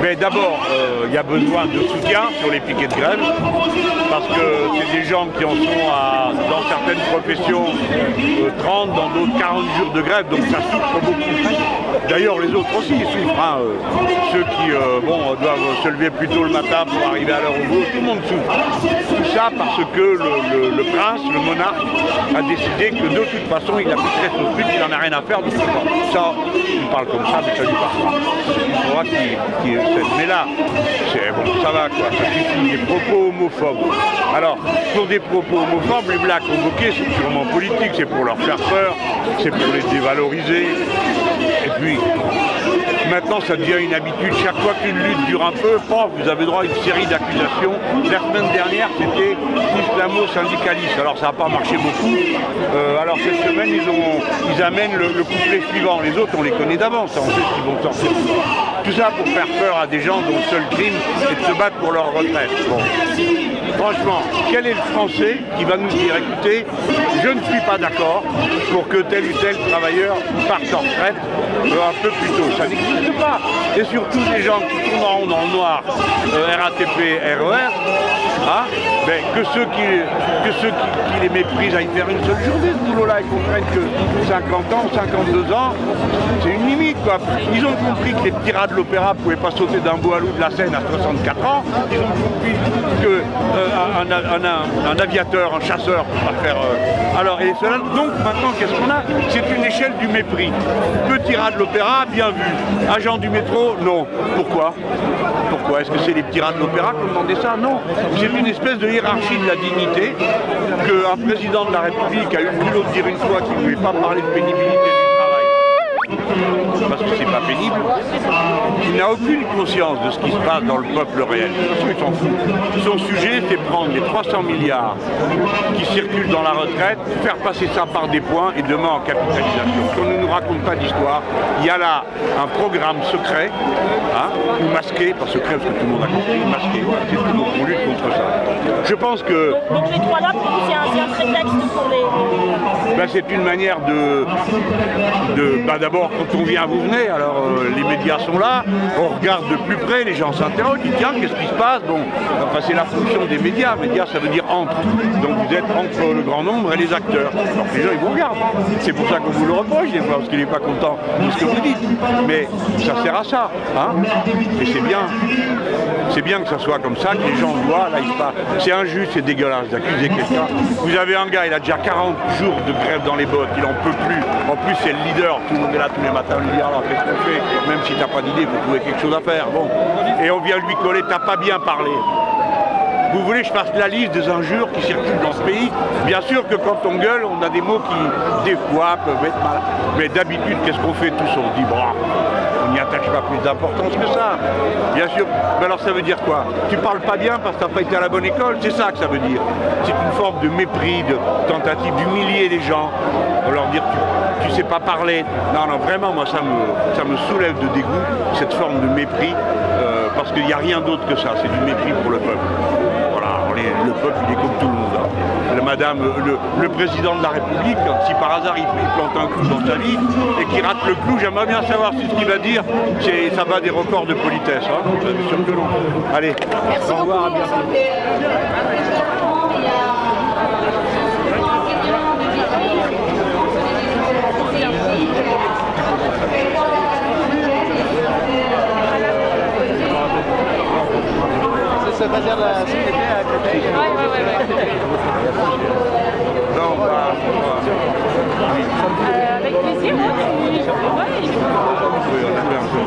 Mais d'abord, il y a besoin de soutien sur les piquets de grève, parce que c'est des gens qui en sont dans certaines professions 30, dans d'autres 40 jours de grève, donc ça souffre beaucoup. D'ailleurs, les autres aussi souffrent. Hein. Ceux qui doivent se lever plus tôt le matin pour arriver à l'heure au boulot, tout le monde souffre. Tout ça parce que le prince, le monarque, a décidé que de toute façon, il appliquerait son truc, il n'en a rien à faire de ce temps. Ça, il parle comme ça, mais ça lui passe pas. Il faudra qu'il mais là, bon, ça va quoi, ça suffit, des propos homophobes. Alors, pour des propos homophobes, les blacks convoqués, c'est purement politique, c'est pour leur faire peur, c'est pour les dévaloriser. Et puis, maintenant, ça devient une habitude. Chaque fois qu'une lutte dure un peu, vous avez droit à une série d'accusations. La semaine dernière, c'était islamo-syndicaliste. Alors, ça n'a pas marché beaucoup. Alors, cette semaine, ils amènent le couplet suivant. Les autres, on les connaît d'avance. On sait ce qu'ils vont sortir. Tout ça pour faire peur à des gens dont le seul crime est de se battre pour leur retraite. Bon. Franchement, quel est le Français qui va nous dire, écoutez, je ne suis pas d'accord pour que tel ou tel travailleur parte en retraite un peu plus tôt. Ça n'existe pas. Et surtout des gens qui tourneront dans le noir, RATP, RER, hein, ben, que ceux qui les méprisent aillent faire une seule journée ce boulot-là et comprennent que 50 ans, 52 ans, c'est une limite quoi. Ils ont compris que les petits rats de l'opéra ne pouvaient pas sauter d'un bout à l'autre de la Seine à 64 ans. Ils ont compris qu'un aviateur, un chasseur ne peut pas faire... Alors, et cela, donc maintenant, qu'est-ce qu'on a? C'est une échelle du mépris. Petit rat de l'opéra, bien vu. Agent du métro, non. Pourquoi? Pourquoi? Est-ce que c'est les petits rats de l'opéra qui ont demandé ça? Non. C'est une espèce de hiérarchie de la dignité qu'un président de la République a eu le culot de dire une fois qu'il ne voulait pas parler de pénibilité du travail. Parce que c'est pas pénible, il n'a aucune conscience de ce qui se passe dans le peuple réel. Il s'en fout. Son sujet, c'est prendre les 300 milliards qui circulent dans la retraite, faire passer ça par des points et demain en capitalisation. Qu'on ne nous raconte pas d'histoire, il y a là un programme secret, hein, ou masqué, pas secret parce que tout le monde a compris, masqué. C'est tout, donc on lutte contre ça. Je pense que... Donc les trois là, pour vous, c'est un prétexte pour les... Ben, c'est une manière d'abord, quand on vient, vous venez, alors les médias sont là, on regarde de plus près, les gens s'interrogent, ils disent tiens, qu'est-ce qui se passe? Bon, enfin, c'est la fonction des médias. Médias, ça veut dire entre. Donc vous êtes entre le grand nombre et les acteurs. Alors les gens, ils vous regardent. C'est pour ça qu'on vous le reproche des fois, parce qu'il n'est pas content de ce que vous dites. Mais ça sert à ça. Hein, et c'est bien. C'est bien que ça soit comme ça, que les gens voient, là, il se passe. C'est injuste, c'est dégueulasse d'accuser quelqu'un. Vous avez un gars, il a déjà 40 jours de grève dans les bottes, il n'en peut plus. En plus, c'est le leader, tout le monde est là tous les matins, lui dire alors qu'est-ce qu'on fait? Même si t'as pas d'idée, il faut trouver quelque chose à faire. Bon. Et on vient lui coller, t'as pas bien parlé. Vous voulez que je fasse la liste des injures qui circulent dans ce pays? Bien sûr que quand on gueule, on a des mots qui, des fois, peuvent être mal. Mais d'habitude, qu'est-ce qu'on fait tous? On se dit, bon, on n'y attache pas plus d'importance que ça. Bien sûr. Mais alors ça veut dire quoi? Tu parles pas bien parce que t'as pas été à la bonne école? C'est ça que ça veut dire. C'est une forme de mépris, de tentative d'humilier les gens. On leur dire, tu sais pas parler. Non, non, vraiment, moi, ça me soulève de dégoût, cette forme de mépris, parce qu'il n'y a rien d'autre que ça. C'est du mépris pour le peuple. Le peuple, il est comme tout le monde. Hein. Le président de la République, si par hasard il plante un clou dans sa vie et qu'il rate le clou, j'aimerais bien savoir si ce qu'il va dire, ça va des records de politesse. Hein. Bien sûr que non. Allez, au revoir, à bientôt. Ça va dire la société à côté. Ouais. Non, pas. Avec plaisir, moi. Oui, on a fait un peu.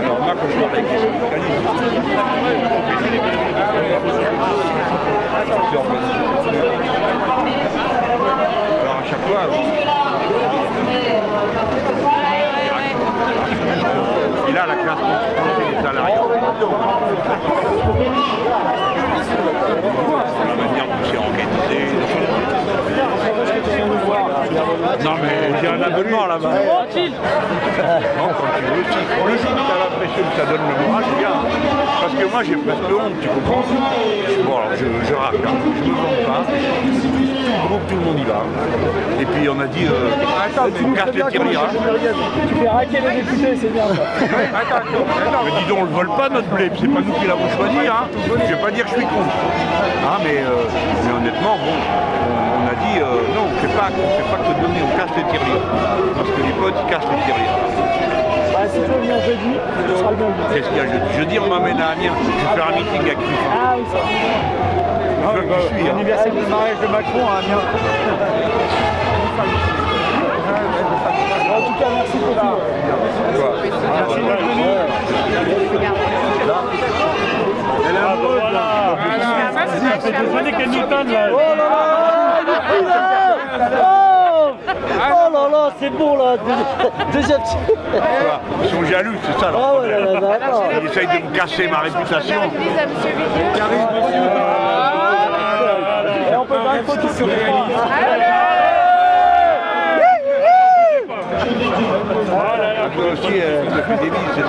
Alors moi, quand je parle avec les syndicalistes, alors à chaque fois, il a la classe des salariés. La manière dont c'est organisé. Non mais j'ai un abonnement là-bas. Non, quand tu veux. Le jour où tu as l'impression que ça donne le moral, c'est bien. Parce que moi j'ai presque honte, tu comprends? Bon alors je rate, hein. Je ne me vends pas. donc tout le monde y va. Et puis on a dit, on casse les tirelires. Tu fais raquer les députés, c'est bien ça. Mais dis donc, on le vole pas notre blé, c'est pas nous qui l'avons choisi. Hein. Je vais pas dire que je suis contre. Hein, mais honnêtement, bon, on a dit, non, on ne fait pas que donner, on casse les tirelires. Parce que les potes, ils cassent les tirelires. Bah, si tu veux venir jeudi, ce sera le bienvenu. Qu'est-ce qu'il y a jeudi? Jeudi, on m'amène à Amiens. Je vais faire un meeting avec lui. Ah oui, ça. L'anniversaire du mariage de Macron à Amiens. En tout cas, merci beaucoup. Merci d'être venu. Elle est amoureuse là. Ça fait des années qu'elle nous donne là. Oh là là. Oh là là, c'est bon là. Deuxième. Ils sont jaloux, c'est ça. Ah ouais, là, là, ils essayent de me casser ma réputation. Et on peut faire une photo sur les Toi aussi, tu as fait des billes, c'est ça?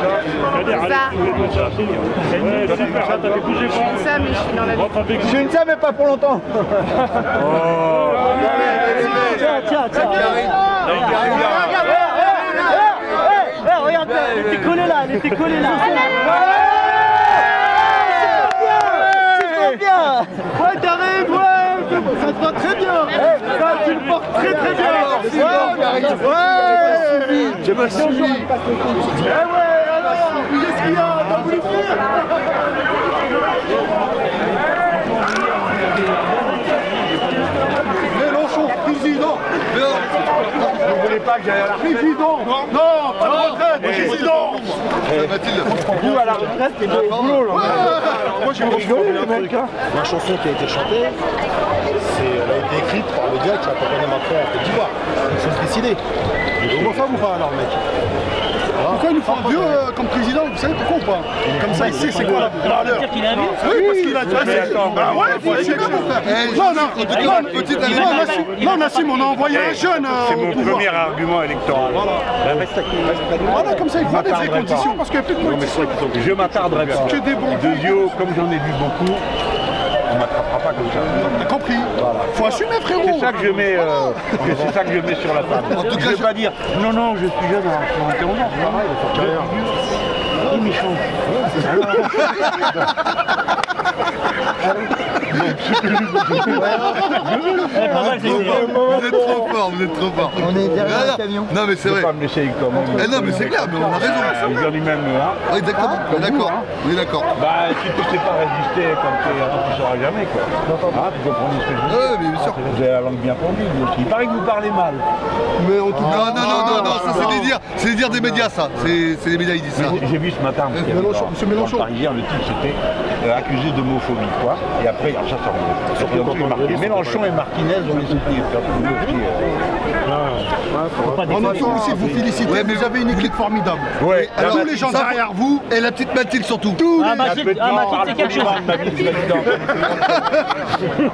Ça, mais je suis dans la vie. Je suis une ça, mais pas pour longtemps. Tiens. Regarde, elle était collée là, C'est trop bien. Ouais, t'arrives, ouais, ça te va très bien. Ça, tu le portes très bien. Ouais, je me souviens. Alors, qu'est-ce qu'il y a? T'as voulu fuir? Mélenchon, président. Vous voulez pas que j'aille à la retraite? Président. Non, pas de retraite, président. Vous à la retraite, c'est du boulot là. Moi j'ai rigolé les mecs. La chanson qui a été chantée, elle a été écrite par le gars qui a accompagné Macron en Côte d'Ivoire. Il faut se décider. Il est homophobe ou pas alors le mec? Pourquoi il nous faut un vieux comme président? Vous savez pourquoi ou pas? Comme ça il sait c'est quoi la valeur. Qu'il a vu. Oui, parce qu'il a dit. Bah ouais, il faut assumer mon frère. Non, Nassim, on a envoyé un jeune C'est au mon pouvoir. premier argument électoral. Voilà, comme ça il faut des conditions parce qu'il n'y a plus de politiciens. Je m'attarderai pas. Que des bons. Deuxio, comme j'en ai vu beaucoup, on m'attrapera pas comme ça. T'as compris? Faut assumer, frérot. C'est ça que je mets, c'est ça que je mets sur la table. En tout Je cas, vais pas dire non, non, je suis jeune à 71 ans, c'est pareil, il faut faire carrière. Oui, méchant. Vous êtes trop fort, vous êtes trop fort. On est derrière le camion. Non mais c'est Je vrai. vais pas me laisser comme Eh non mais c'est clair, mais on a raison. j'en ai même un. Oui, exactement, on est d'accord. On est d'accord. Bah, si tu sais pas résister comme tu sauras jamais, quoi. Ah, tu comprenez ce que je veux dire? Ouais, mais bien sûr. Vous avez la langue bien pendue, vous aussi. Il paraît que vous parlez mal. Mais en tout cas, non, ça c'est les dires des médias, ça. C'est les médias, ils disent ça. J'ai vu ce matin qu'il y avait Monsieur Mélenchon. dans le Parisien, le titre c'était accusé d'homophobie, quoi. Et après, alors ça revient. Surtout quand on marqué Mélenchon et Martinez ont les soutenir. On entend aussi de vous féliciter, Ouais, mais vous avez une équipe formidable. Ouais. Alors, tous les gens ça, derrière vous, Et la petite Mathilde surtout. Tous Ah, Mathilde, c'est quelque chose.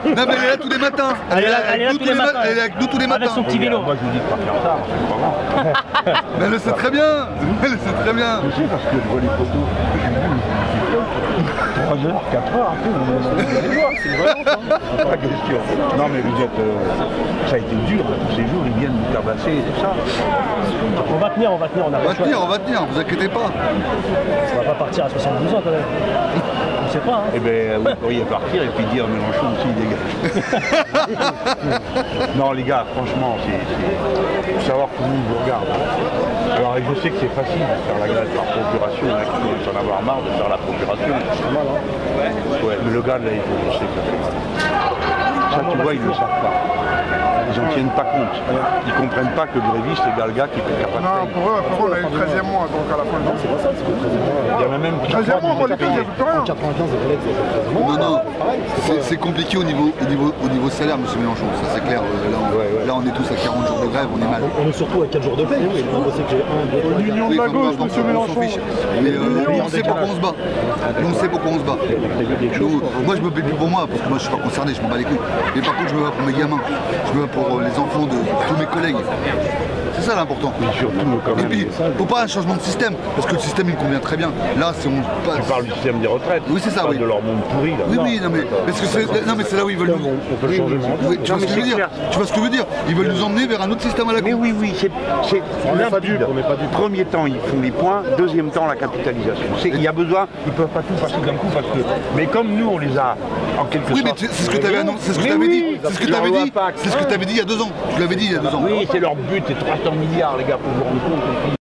Non mais elle est là tous les matins. Elle est là tous les matins. Elle est avec nous tous les matins. Avec son petit vélo. Moi, je vous dis de pas faire ça, c'est pas grave. Mais elle le sait très bien. Elle le sait très bien. Je sais parce que je vois les photos. 3 heures, 4 heures, après, on les voir, c'est une vraie pas question. Non, mais vous êtes. Ça a été dur, tous ces jours, ils viennent nous tabasser et tout ça. On va tenir, on a On va tenir, vous inquiétez pas. On va pas partir à 72 ans quand même. On sait pas, hein. Eh bien, vous pourriez partir et puis dire Mélenchon aussi, il dégage. Non, les gars, franchement, faut savoir que nous, vous regarde. Alors, je sais que c'est facile de faire la grève par procuration, il y en a qui doivent en avoir marre de faire la procuration. C'est pas mal, hein. Ouais, mais le gars, là, il faut je sais que ça fait mal. Ça, tu vois, ils ne le savent pas. Ils n'en tiennent pas compte. Ils ne comprennent pas que le gréviste égale le gars qui fait capable de Non, payer. pour eux, on a eu le 13e mois, donc à la fin. Non, c'est pas ça, c'est le 13e mois. Il y en a même qui 13e mois, moi, les pays, il n'y a plus rien. 95, les collègues, c'est Non, c'est compliqué au niveau salaire, monsieur Mélenchon, ça c'est clair. Là, on est tous à 40 jours de grève, on est mal. On est surtout à 4 jours de paix. Oui, on bossé que j'ai 1, 2, 3, 4. L'union de la gauche, monsieur Mélenchon. Mais on sait pourquoi on se bat. Nous, on sait pourquoi on se bat. Moi, je me bats plus pour moi, parce que moi, je suis pas concerné, je m'en bats les couilles. Mais par contre, je me bats pour mes gamins. Je me bats pour les enfants de tous mes collègues. C'est ça l'important. Et puis, faut pas un changement de système, parce que le système il convient très bien. Là, c'est Tu parles du système des retraites. Oui, c'est ça, oui. De leur monde pourri, là. Oui, non, mais parce que c'est là où ils veulent nous. On peut le changer. Oui, tu vois ce que je veux dire. Tu vois ce que je veux dire. Ils veulent nous emmener vers un autre système à la con. Mais oui, c'est limpide. Premier temps, ils font les points. Deuxième temps, la capitalisation. Il y a besoin, ils peuvent pas tout passer d'un coup parce que. Mais comme nous, on les a en quelque sorte. Oui, mais c'est ce que tu avais annoncé, c'est ce que tu avais dit. C'est ce que tu avais dit. C'est ce que tu avais dit il y a 2 ans. Tu l'avais dit il y a 2 ans. Oui, c'est leur but, c'est 300 milliards, les gars, pour vous rendre compte.